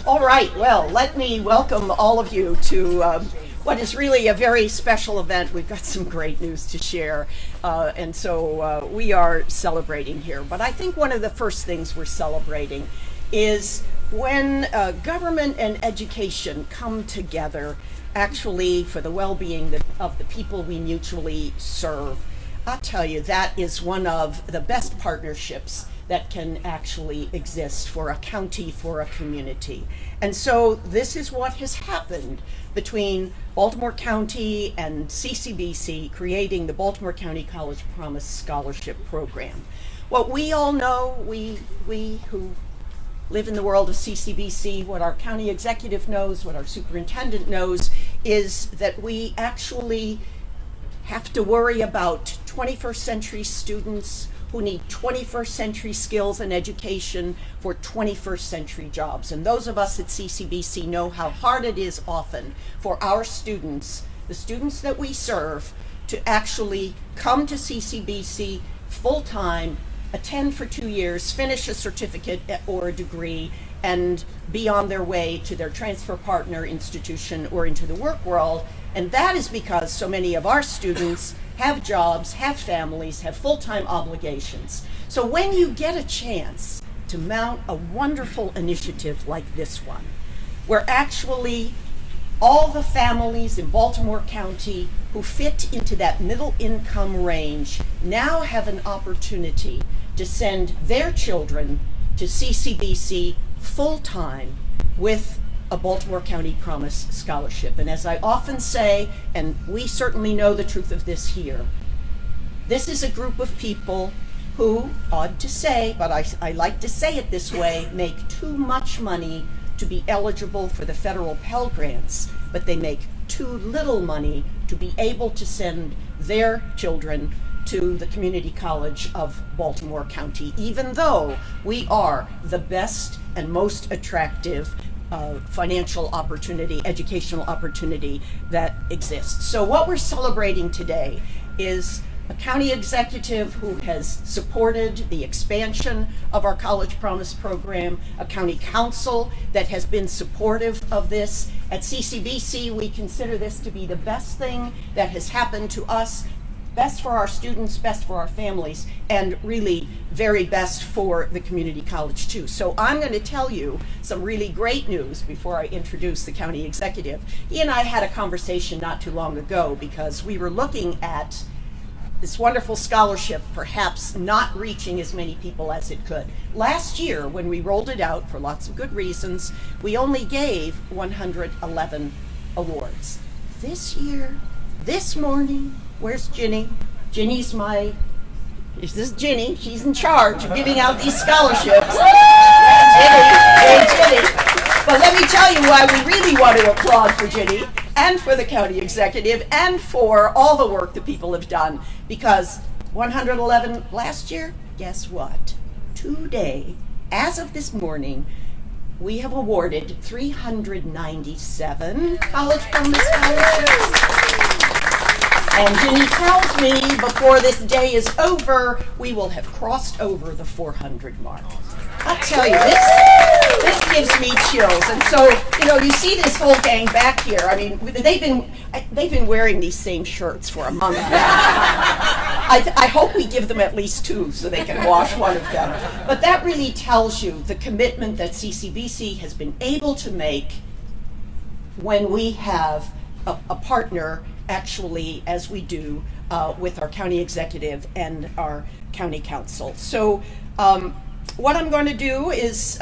All right, well, let me welcome all of you to what is really a very special event. We've got some great news to share, and so we are celebrating here. But I think one of the first things we're celebrating is when government and education come together actually for the well-being of the people we mutually serve. I'll tell you, that is one of the best partnerships that can actually exist for a county, for a community. And so this is what has happened between Baltimore County and CCBC, creating the Baltimore County College Promise Scholarship Program. What we all know, we who live in the world of CCBC, what our county executive knows, what our superintendent knows, is that we actually have to worry about 21st century students who need 21st century skills and education for 21st century jobs. And those of us at CCBC know how hard it is often for our students, the students that we serve, to actually come to CCBC full-time, attend for 2 years, finish a certificate or a degree, and be on their way to their transfer partner institution or into the work world. And that is because so many of our students have jobs, have families, have full-time obligations. So when you get a chance to mount a wonderful initiative like this one, where actually all the families in Baltimore County who fit into that middle income range now have an opportunity to send their children to CCBC full-time with a Baltimore County Promise Scholarship. And as I often say, and we certainly know the truth of this here, this is a group of people who, odd to say, but I like to say it this way, make too much money to be eligible for the federal Pell Grants, but they make too little money to be able to send their children to the Community College of Baltimore County, even though we are the best and most attractive financial opportunity, educational opportunity that exists. So what we're celebrating today is a county executive who has supported the expansion of our College Promise program, a county council that has been supportive of this. At CCBC, we consider this to be the best thing that has happened to us, best for our students, best for our families, and really very best for the community college too. So I'm going to tell you some really great news before I introduce the county executive. He and I had a conversation not too long ago because we were looking at this wonderful scholarship perhaps not reaching as many people as it could. Last year, when we rolled it out for lots of good reasons, we only gave 111 awards. This year, this morning, where's Ginny? This is Ginny. She's in charge of giving out these scholarships. Ginny. But let me tell you why we really want to applaud for Ginny and for the county executive and for all the work that people have done. Because 111 last year, guess what? Today, as of this morning, we have awarded 397 College Promise scholarships. And Ginny tells me before this day is over, we will have crossed over the 400 mark. I'll tell you, this gives me chills. And so, you see this whole gang back here. I mean, they've been wearing these same shirts for a month now. I hope we give them at least 2 so they can wash one of them. But that really tells you the commitment that CCBC has been able to make when we have a partner, actually, as we do with our county executive and our county council. So what I'm going to do is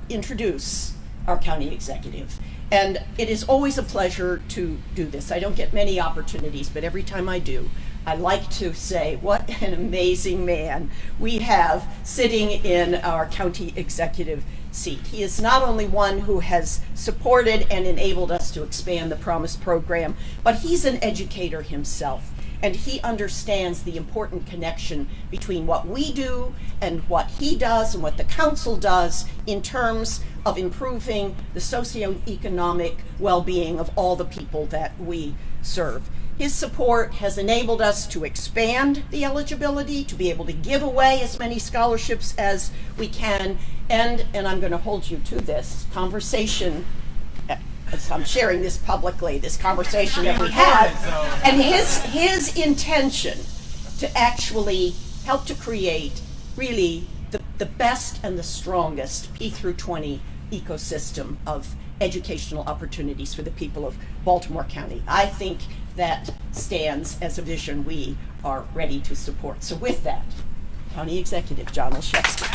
introduce our county executive. And it is always a pleasure to do this. I don't get many opportunities, but every time I do, I like to say what an amazing man we have sitting in our county executive seat. He is not only one who has supported and enabled us to expand the Promise program, but he's an educator himself. And he understands the important connection between what we do and what he does and what the council does in terms of improving the socioeconomic well-being of all the people that we serve. His support has enabled us to expand the eligibility, to be able to give away as many scholarships as we can, And I'm going to hold you to this conversation. As I'm sharing this publicly, this conversation that we had, and his intention to actually help to create really the best and the strongest P through 20 ecosystem of educational opportunities for the people of Baltimore County. I think that stands as a vision we are ready to support. So with that, County Executive John Olszewski.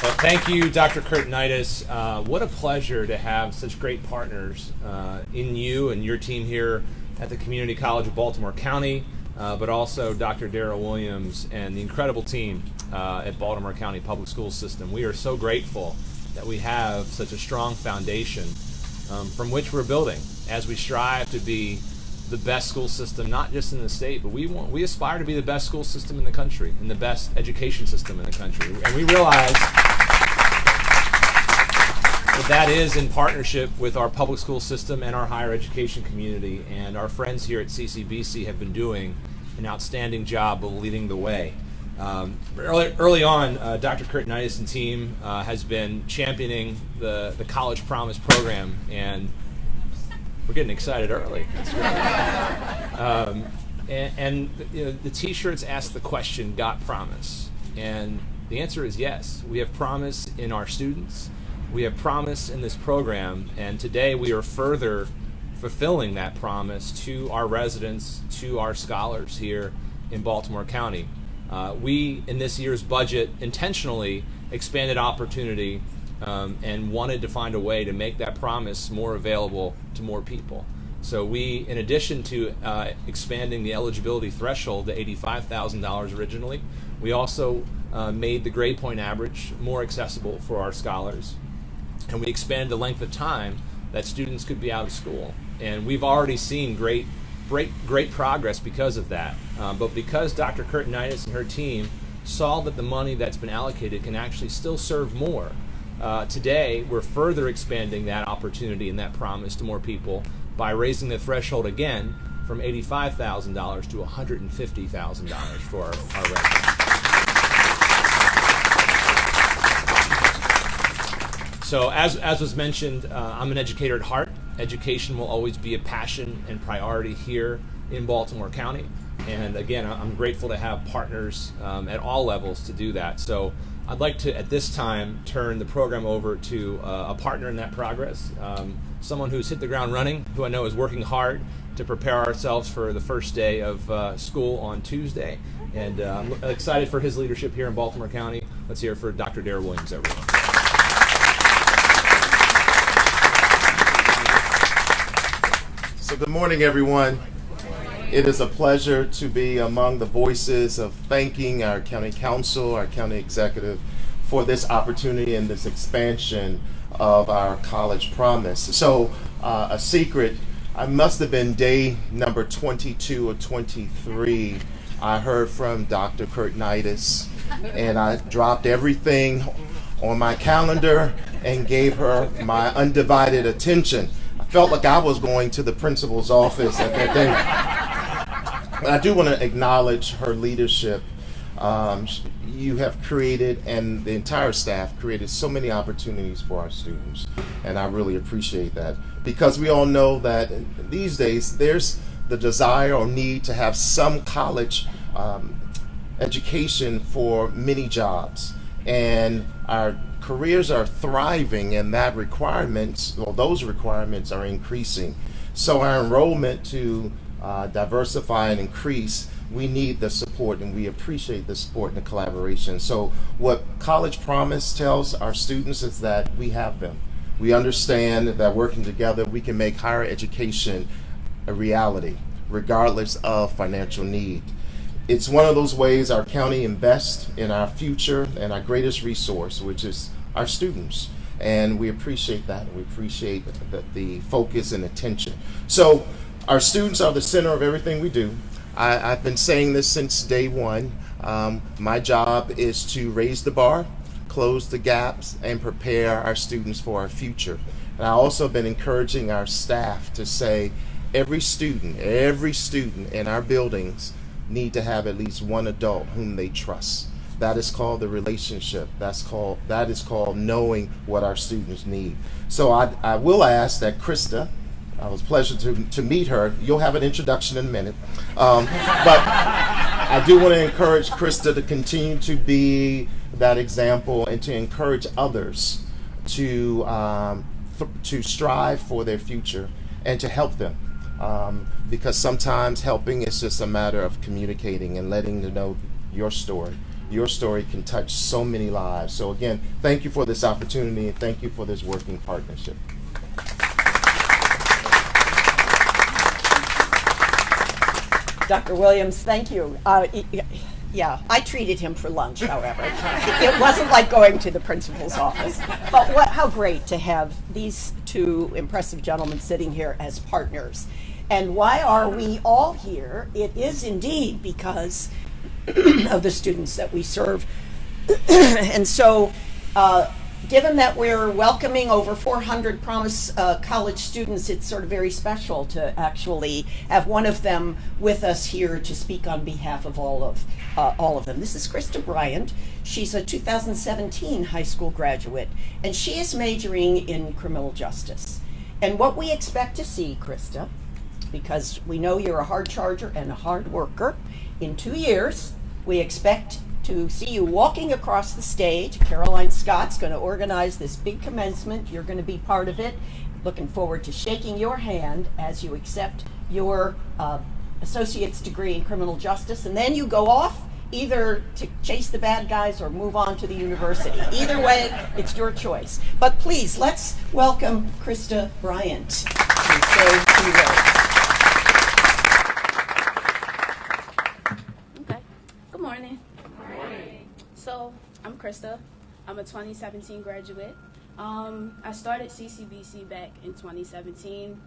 Well, thank you, Dr. Kurtenitis. What a pleasure to have such great partners in you and your team here at the Community College of Baltimore County, but also Dr. Darrell Williams and the incredible team at Baltimore County Public School System. We are so grateful that we have such a strong foundation from which we're building as we strive to be the best school system, not just in the state, but we aspire to be the best school system in the country and the best education system in the country. And we realize that is in partnership with our public school system and our higher education community, and our friends here at CCBC have been doing an outstanding job of leading the way. Early on, Dr. Kurtenitis and team has been championing the College Promise program, and we're getting excited early. That's great. And you know, the T-shirts ask the question, "Got promise?" And the answer is yes. We have promise in our students. We have promise in this program, and today we are further fulfilling that promise to our residents, to our scholars here in Baltimore County. We, in this year's budget, intentionally expanded opportunity and wanted to find a way to make that promise more available to more people. So we, in addition to expanding the eligibility threshold to $85,000 originally, we also made the grade point average more accessible for our scholars. And we expanded the length of time that students could be out of school. And we've already seen great progress because of that. But because Dr. Kurtenitis and her team saw that the money that's been allocated can actually still serve more, today we're further expanding that opportunity and that promise to more people by raising the threshold again from $85,000 to $150,000 for our residents. So as was mentioned, I'm an educator at heart. Education will always be a passion and priority here in Baltimore County. And again, I'm grateful to have partners at all levels to do that. So I'd like to, at this time, turn the program over to a partner in that progress, someone who's hit the ground running, who I know is working hard to prepare ourselves for the first day of school on Tuesday. And I'm excited for his leadership here in Baltimore County. Let's hear it for Dr. Darrell Williams, everyone. So good morning, everyone. It is a pleasure to be among the voices of thanking our county council, our county executive for this opportunity and this expansion of our College Promise. So a secret, I must have been day number 22 or 23. I heard from Dr. Kurtenitis, and I dropped everything on my calendar and gave her my undivided attention. I felt like I was going to the principal's office at that day. But I do want to acknowledge her leadership. You have created, and the entire staff created, so many opportunities for our students, and I really appreciate that, because we all know that these days there's the desire or need to have some college education for many jobs, and our careers are thriving, and those requirements are increasing. So our enrollment to diversify and increase, we need the support, and we appreciate the support and the collaboration. So what College Promise tells our students is that we have them. We understand that working together we can make higher education a reality, regardless of financial need. It's one of those ways our county invests in our future and our greatest resource, which is our students. And we appreciate that, and we appreciate the focus and attention. So our students are the center of everything we do. I've been saying this since day one. My job is to raise the bar, close the gaps, and prepare our students for our future. And I've also been encouraging our staff to say every student in our buildings need to have at least one adult whom they trust. That is called the relationship. That is called knowing what our students need. So I will ask that Krista, it was a pleasure to meet her. You'll have an introduction in a minute. But I do want to encourage Krista to continue to be that example and to encourage others to strive for their future and to help them. Because sometimes helping is just a matter of communicating and letting them know your story. Your story can touch so many lives. So again, thank you for this opportunity and thank you for this working partnership. Dr. Williams, thank you. Yeah, I treated him for lunch, however. It wasn't like going to the principal's office. But how great to have these two impressive gentlemen sitting here as partners. And why are we all here? It is indeed because of the students that we serve. And so, given that we're welcoming over 400 Promise College students, it's sort of very special to actually have one of them with us here to speak on behalf of all of them. This is Krista Bryant. She's a 2017 high school graduate, and she is majoring in criminal justice. And what we expect to see, Krista, because we know you're a hard charger and a hard worker, in 2 years, we expect to see you walking across the stage. Caroline Scott's going to organize this big commencement. You're going to be part of it. Looking forward to shaking your hand as you accept your associate's degree in criminal justice. And then you go off either to chase the bad guys or move on to the university. Either way, it's your choice. But please, let's welcome Krista Bryant to say a few words. Good morning. So, I'm Krista. I'm a 2017 graduate. I started CCBC back in 2017.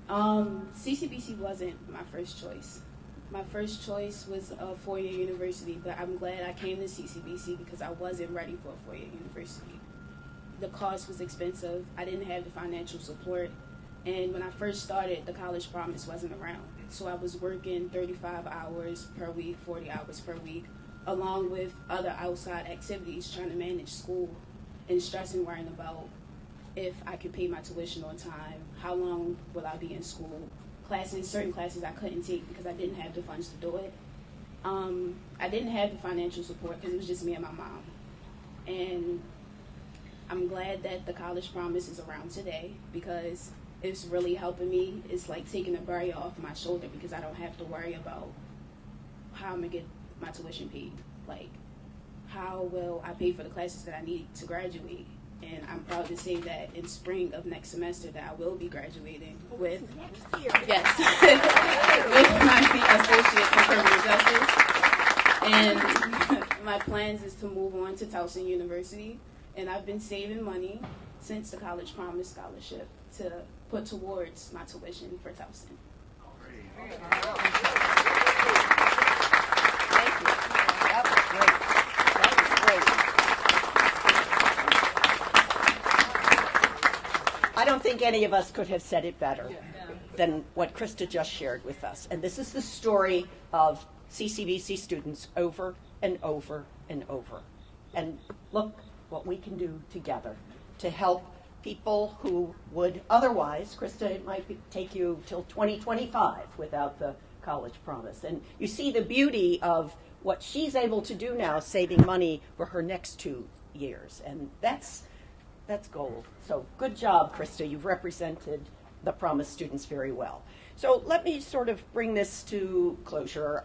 CCBC wasn't my first choice. My first choice was a four-year university, but I'm glad I came to CCBC because I wasn't ready for a four-year university. The cost was expensive. I didn't have the financial support. And when I first started, the College Promise wasn't around. So I was working 35 hours per week, 40 hours per week, along with other outside activities, trying to manage school and stressing, worrying about if I could pay my tuition on time, how long will I be in school. Certain classes I couldn't take because I didn't have the funds to do it. I didn't have the financial support because it was just me and my mom. And I'm glad that the College Promise is around today because it's really helping me. It's like taking a barrier off my shoulder because I don't have to worry about how I'm going to get my tuition paid. Like, how will I pay for the classes that I need to graduate? And I'm proud to say that in spring of next semester that I will be graduating with, yes, with my associate in criminal justice. And my plans is to move on to Towson University. And I've been saving money since the College Promise Scholarship to put towards my tuition for Towson. Thank you. That was great. I don't think any of us could have said it better than what Krista just shared with us. And this is the story of CCBC students over and over and over. And look what we can do together to help people who would otherwise, Krista, it might take you till 2025 without the College Promise. And you see the beauty of what she's able to do now, saving money for her next 2 years. And that's gold. So good job, Krista. You've represented the Promise students very well. So let me sort of bring this to closure.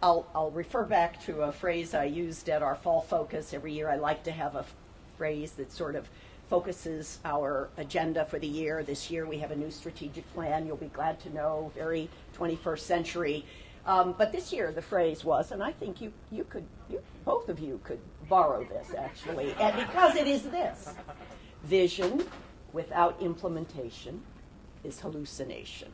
I'll refer back to a phrase I used at our fall focus. Every year I like to have a phrase that sort of focuses our agenda for the year. This year we have a new strategic plan. You'll be glad to know, very 21st century. But this year the phrase was, and I think both of you could borrow this actually, and because it is this: vision without implementation is hallucination.